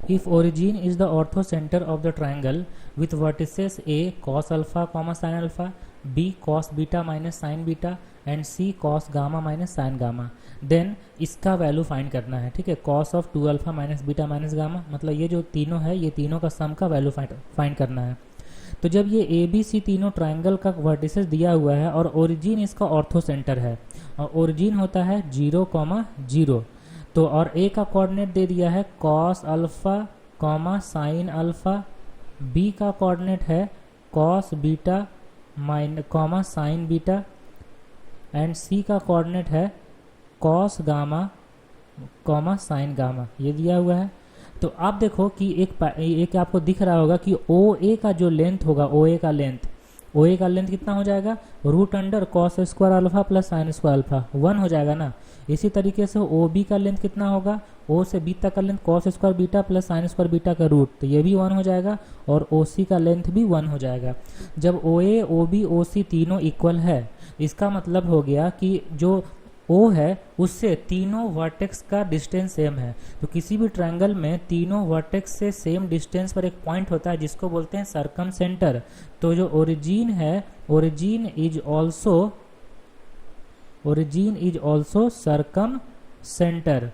If origin is the orthocentre of the triangle with vertices A cos alpha comma sine alpha, B cos beta minus sine beta and C cos gamma minus sine gamma, then इसका value find करना है। ठीक है, cos of 2 alpha minus beta minus gamma, मतलब ये जो तीनों है ये तीनों का सम का वैल्यू फाइंड करना है। तो जब ये ए बी सी तीनों ट्राइंगल का वर्टिसेस दिया हुआ है और ओरिजिन इसका ऑर्थो सेंटर है और ओरिजिन होता है 0,0, तो और ए का कोऑर्डिनेट दे दिया है cos alpha comma sine alpha, B का कोऑर्डिनेट है cos beta comma sine beta and C का कोऑर्डिनेट है cos gamma comma sine gamma, ये दिया हुआ है। तो आप देखो कि एक आपको दिख रहा होगा कि ओ ए का जो लेंथ होगा, ओ ए का लेंथ कितना हो जाएगा, root under cos square alpha plus sine square alpha, 1 हो जाएगा ना। इसी तरीके से ओ बी का लेंथ कितना होगा, ओ से बी तक का length cos square beta plus sine square beta का रूट, तो ये भी 1 हो जाएगा और ओ सी का लेंथ भी 1 हो जाएगा। जब ओ ए ओ बी ओ सी तीनों इक्वल है, इसका मतलब हो गया कि जो O है उससे तीनों वर्टेक्स का डिस्टेंस सेम है। तो किसी भी ट्रायंगल में तीनों वर्टेक्स से सेम डिस्टेंस पर एक पॉइंट होता है जिसको बोलते हैं सर्कम सेंटर। तो जो ओरिजिन है, origin is also circum centre.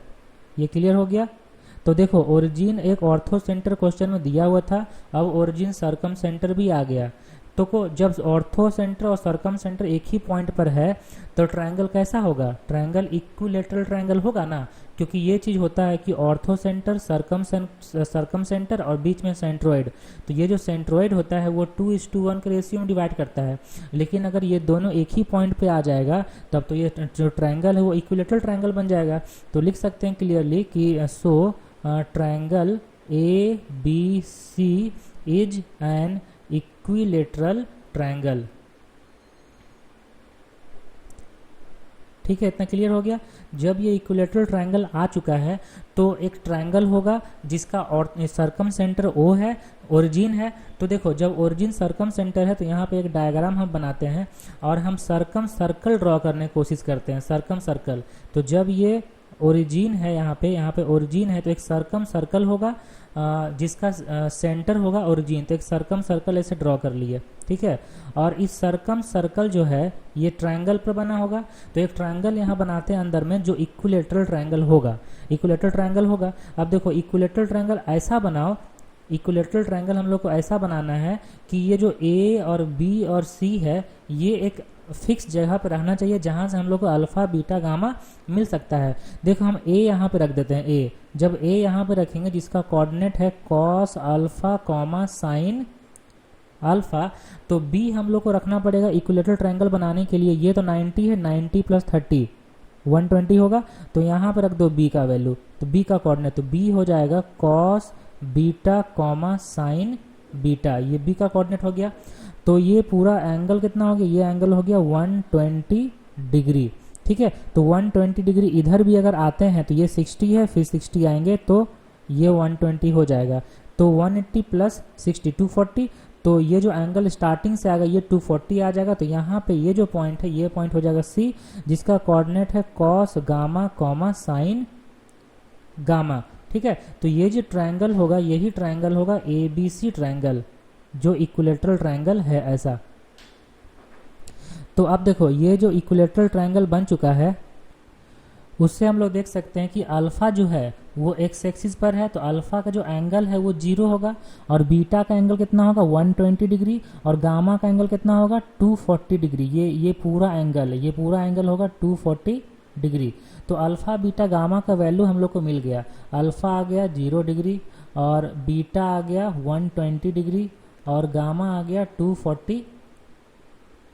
ये क्लियर हो गया। तो देखो ओरिजिन एक ऑर्थो सेंटर क्वेश्चन में दिया हुआ था, अब ओरिजिन सर्कम सेंटर भी आ गया। तो को जब ऑर्थो सेंटर और सर्कम सेंटर एक ही पॉइंट पर है तो ट्रायंगल कैसा होगा, ट्रायंगल इक्विलेटरल ट्रायंगल होगा ना, क्योंकि ये चीज होता है कि ऑर्थो सेंटर सर्कम सेंटर और बीच में सेंट्रोइड। तो ये जो सेंट्रोइड होता है वो 2:1 के रेशियो में डिवाइड करता है। लेकिन अगर ये दोनों एक ही पॉइंट पे आ जाएगा तब तो ये जो ट्रायंगल है वो इक्विलेटरल ट्रायंगल बन जाएगा। तो लिख सकते हैं क्लियरली कि so triangle A B C is an equilateral triangle. ठीक है, इतना क्लियर हो गया। जब ये इक्विलेटरल ट्रायंगल आ चुका है तो एक ट्रायंगल होगा जिसका और सर्कम सेंटर ओ है, ओरिजिन है। तो देखो जब ओरिजिन सर्कम सेंटर है तो यहाँ पे एक डायग्राम हम बनाते हैं और हम सर्कम सर्कल ड्रॉ करने की कोशिश करते हैं, सर्कम सर्कल। तो जब ये ओरिजिन है, यहाँ पे ओरिजिन है तो एक सर्कम सर्कल होगा जिसका सेंटर होगा ओरिजिन, तो एक सर्कम सर्कल ऐसे ड्रॉ कर लिए। ठीक है, और इस सर्कम सर्कल जो है ये ट्रायंगल पर बना होगा। तो एक ट्रायंगल यहाँ बनाते हैं अंदर में जो इक्विलेटरल ट्रायंगल होगा। अब देखो इक्विलेटरल ट्रायंगल ऐसा बनाओ, इक्विलेटरल ट्रायंगल हम लोग को ऐसा बनाना है कि ये जो ए और बी और सी है ये एक फिक्स जगह पर रहना चाहिए जहां से हम लोग को अल्फा बीटा गामा मिल सकता है। देखो हम ए यहाँ पे रख देते हैं, ए जब ए यहाँ पे रखेंगे जिसका कोऑर्डिनेट है cos alpha comma sine alpha, तो बी हम लोग को रखना पड़ेगा इक्विलेटरल ट्रायंगल बनाने के लिए। ये तो 90 है, 90 प्लस 30 120 होगा। तो यहाँ पे रख दो बी का वैल्यू, तो बी का कोऑर्डिनेट, तो बी हो जाएगा cos beta comma sine beta, ये बी का कोऑर्डिनेट हो गया। तो ये पूरा एंगल कितना हो गया, ये एंगल हो गया 120 डिग्री। ठीक है, तो 120 डिग्री इधर भी अगर आते हैं तो ये 60 है, फिर 60 आएंगे तो ये 120 हो जाएगा। तो 180 प्लस 60 240, तो ये जो एंगल स्टार्टिंग से आएगा ये 240 आ जाएगा। तो यहाँ पे ये जो पॉइंट है ये पॉइंट हो जाएगा सी, जिसका कोऑर्डिनेट है cos gamma comma sine gamma. ठीक है, तो ये जो ट्रायंगल होगा यही ट्रायंगल होगा ABC ट्रायंगल, जो इक्विलेटरल ट्रायंगल है ऐसा। तो अब देखो ये जो इक्विलेटरल ट्रायंगल बन चुका है उससे हम लोग देख सकते हैं कि अल्फा जो है वो एक्स एक्सिस पर है, तो अल्फा का जो एंगल है वो 0 होगा और बीटा का एंगल कितना होगा 120 डिग्री और गामा का एंगल कितना होगा 240 डिग्री। ये पूरा एंगल होगा 240 डिग्री। तो अल्फा बीटा गामा का वैल्यू हम लोग को मिल गया। अल्फा आ गया 0 डिग्री और बीटा आ गया 120 डिग्री और गामा आ गया 240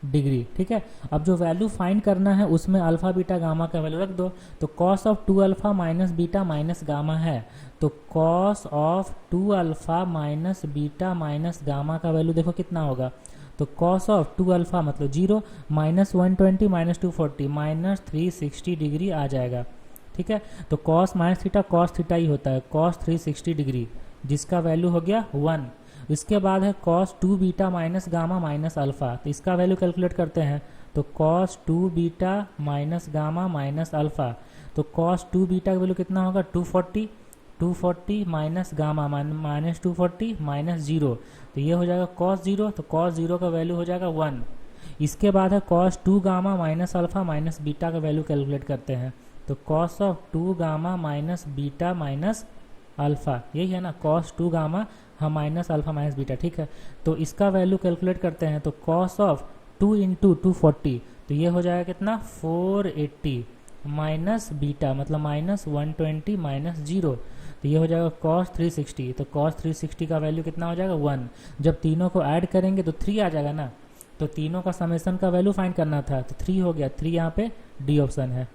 डिग्री। ठीक है, अब जो वैल्यू फाइंड करना है उसमें अल्फा बीटा गामा का वैल्यू रख दो। तो cos of 2 alpha minus beta minus gamma है, तो cos of 2 alpha minus beta minus gamma का वैल्यू देखो कितना होगा। तो कॉस ऑफ 2 अल्फा मतलब 0 माइनस 120 माइनस 240 माइनस 360 डिग्री आ जाएगा। ठीक है, तो cos minus theta cos theta ही होता है, कॉस 360 डिग्री जिसका वैल्यू हो गया 1। इसके बाद है cos 2 beta minus gamma minus alpha, तो इसका वैल्यू कैलकुलेट करते हैं। तो cos 2 beta minus gamma minus alpha, तो कॉस 2 बीटा का वैल्यू कितना होगा 240 240 माइनस गामा माइनस 240 माइनस 0, तो ये हो जाएगा कॉस 0, तो कॉस 0 का वैल्यू हो जाएगा 1। इसके बाद है cos 2 gamma minus alpha minus beta का वैल्यू कैलकुलेट करते हैं, तो cos of 2 gamma minus beta minus alpha, यही है ना, कॉस 2 गामा हम माइनस अल्फा माइनस बीटा, ठीक है। तो इसका वैल्यू कैलकुलेट करते हैं, तो कॉस ऑफ 2 इंटू 240, तो ये हो जाएगा कितना 480 माइनस बीटा मतलब माइनस 120 माइनस 0, तो ये हो जाएगा कॉस 360, तो कॉस 360 का वैल्यू कितना हो जाएगा 1। जब तीनों को ऐड करेंगे तो 3 आ जाएगा ना, तो तीनों का समेसन का वैल्यू फाइंड करना था, तो 3 हो गया, 3 यहाँ पे डी ऑप्शन है।